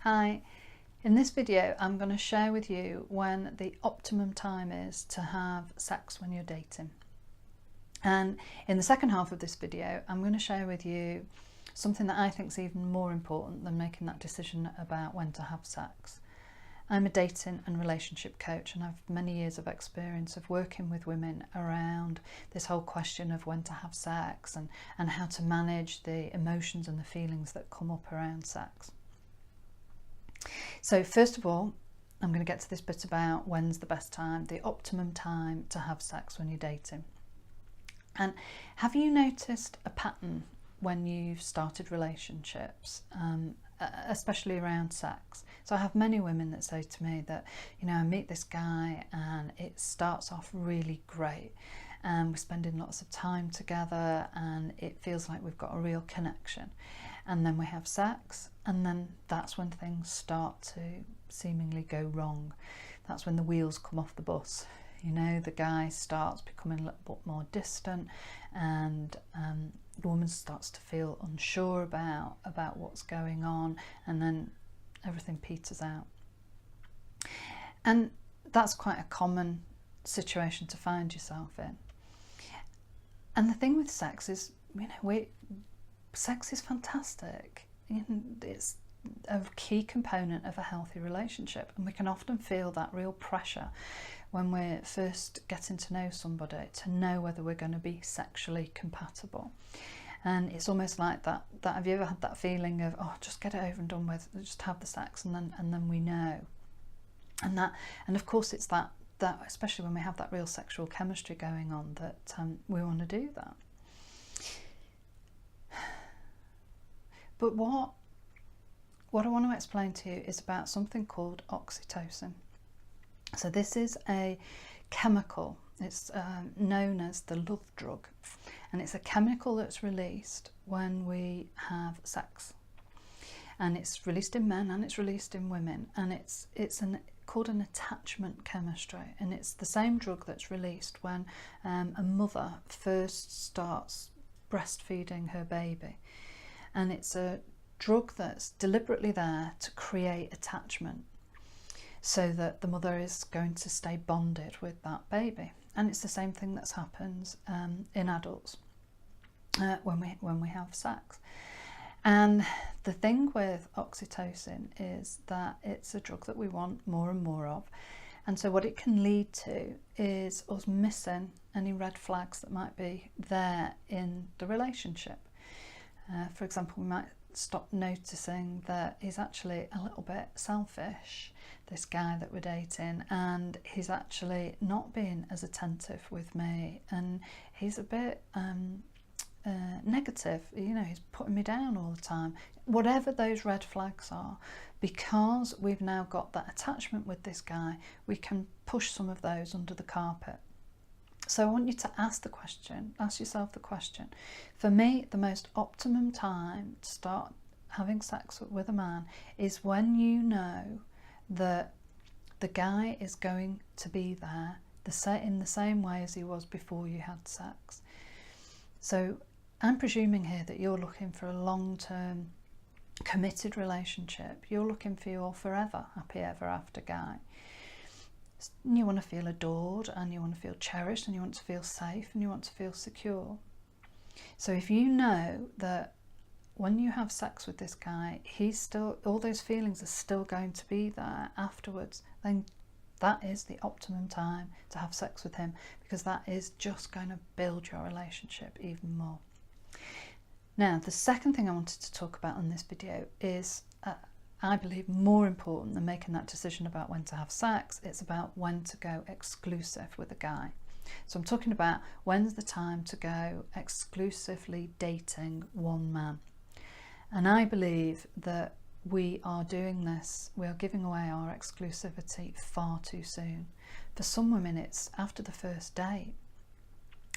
Hi, in this video I'm going to share with you when the optimum time is to have sex when you're dating. And in the second half of this video I'm going to share with you something that I think is even more important than making that decision about when to have sex. I'm a dating and relationship coach and I've many years of experience of working with women around this whole question of when to have sex and how to manage the emotions and the feelings that come up around sex. So first of all, I'm going to get to this bit about when's the best time, the optimum time to have sex when you're dating. And have you noticed a pattern when you've started relationships, especially around sex? So I have many women that say to me that, I meet this guy and it starts off really great and we're spending lots of time together and it feels like we've got a real connection. And then we have sex, and then that's when things start to seemingly go wrong. That's when the wheels come off the bus. The guy starts becoming a little bit more distant, and the woman starts to feel unsure about what's going on, and then everything peters out. And that's quite a common situation to find yourself in. And the thing with sex is, sex is fantastic. It's a key component of a healthy relationship, and we can often feel that real pressure when we're first getting to know somebody to know whether we're going to be sexually compatible. And it's almost like that have you ever had that feeling of, just get it over and done with, just have the sex and then we know. And of course it's that especially when we have that real sexual chemistry going on, that we want to do that. But what I want to explain to you is about something called oxytocin. So this is a chemical. It's known as the love drug, and it's a chemical that's released when we have sex. And it's released in men and it's released in women, and it's called an attachment chemistry, and it's the same drug that's released when a mother first starts breastfeeding her baby. And it's a drug that's deliberately there to create attachment so that the mother is going to stay bonded with that baby. And it's the same thing that happens in adults when we have sex. And the thing with oxytocin is that it's a drug that we want more and more of. And so what it can lead to is us missing any red flags that might be there in the relationship. For example, we might stop noticing that he's actually a little bit selfish, this guy that we're dating, and he's actually not being as attentive with me, and he's a bit negative, he's putting me down all the time. Whatever those red flags are, because we've now got that attachment with this guy, we can push some of those under the carpet. So I want you to ask yourself the question. For me, the most optimum time to start having sex with a man is when you know that the guy is going to be there in the same way as he was before you had sex. So I'm presuming here that you're looking for a long-term committed relationship. You're looking for your forever happy ever after guy. You want to feel adored, and you want to feel cherished, and you want to feel safe, and you want to feel secure. So if you know that when you have sex with this guy, all those feelings are still going to be there afterwards, then that is the optimum time to have sex with him, because that is just going to build your relationship even more. Now, the second thing I wanted to talk about in this video is I believe more important than making that decision about when to have sex. It's about when to go exclusive with a guy. So I'm talking about when's the time to go exclusively dating one man. And I believe that we are doing this, we are giving away our exclusivity far too soon. For some women it's after the first date,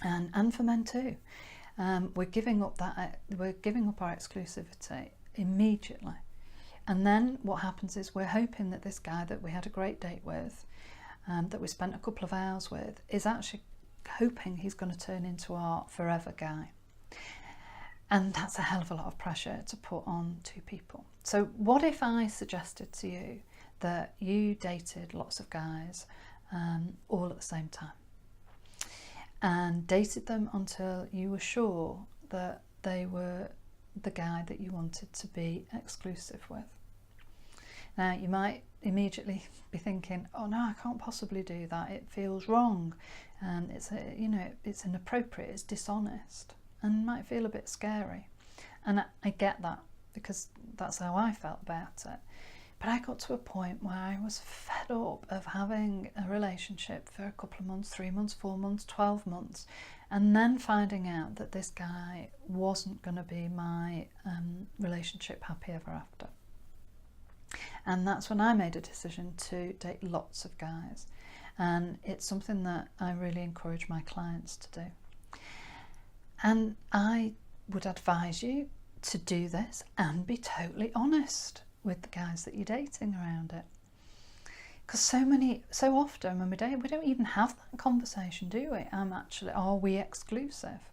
and for men too. We're giving up our exclusivity immediately. And then what happens is we're hoping that this guy that we had a great date with, that we spent a couple of hours with, is actually hoping he's going to turn into our forever guy. And that's a hell of a lot of pressure to put on two people. So what if I suggested to you that you dated lots of guys all at the same time, and dated them until you were sure that they were the guy that you wanted to be exclusive with? Now, you might immediately be thinking, oh no, I can't possibly do that, it feels wrong, and it's inappropriate, it's dishonest, and might feel a bit scary. And I get that, because that's how I felt about it. But I got to a point where I was fed up of having a relationship for a couple of months, 3 months, 4 months, 12 months, and then finding out that this guy wasn't going to be my relationship happy ever after. And that's when I made a decision to date lots of guys. And it's something that I really encourage my clients to do. And I would advise you to do this and be totally honest with the guys that you're dating around it. Because so often when we date, we don't even have that conversation, do we? Are we exclusive?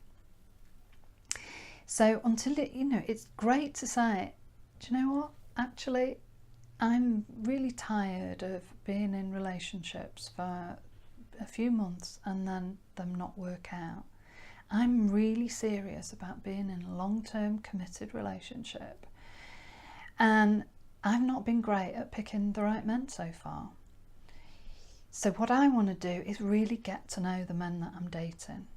So until it's great to say, do you know what? Actually, I'm really tired of being in relationships for a few months and then them not work out. I'm really serious about being in a long-term committed relationship, and I've not been great at picking the right men so far. So what I want to do is really get to know the men that I'm dating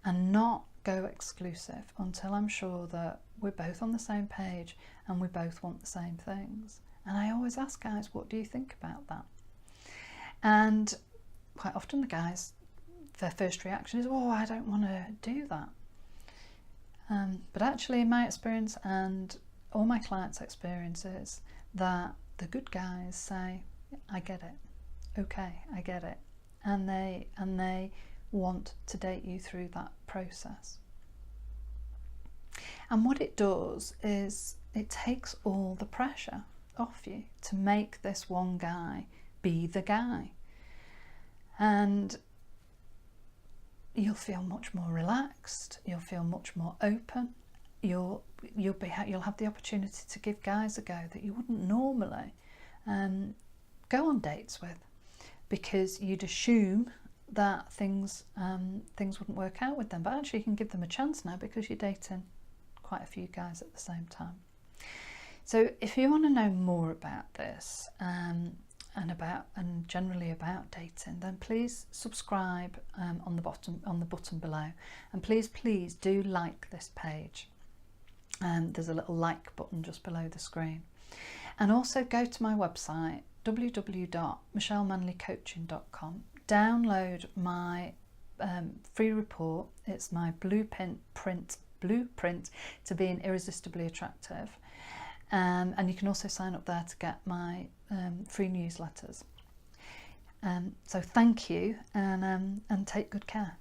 and not go exclusive until I'm sure that we're both on the same page and we both want the same things. And I always ask guys, what do you think about that? And quite often the guys, their first reaction is, oh, I don't want to do that. But actually, in my experience and all my clients' experiences, that the good guys say, I get it, okay, I get it, and they want to date you through that process. And what it does is it takes all the pressure off you to make this one guy be the guy, and you'll feel much more relaxed, you'll feel much more open, you'll have the opportunity to give guys a go that you wouldn't normally go on dates with, because you'd assume that things wouldn't work out with them. But actually you can give them a chance now, because you're dating quite a few guys at the same time. So if you want to know more about this and generally about dating, then please subscribe on the button below, and please do like this page. There's a little like button just below the screen, and also go to my website www.michellemanleycoaching.com. Download my free report. It's my blueprint to being irresistibly attractive. And you can also sign up there to get my free newsletters. So thank you, and take good care.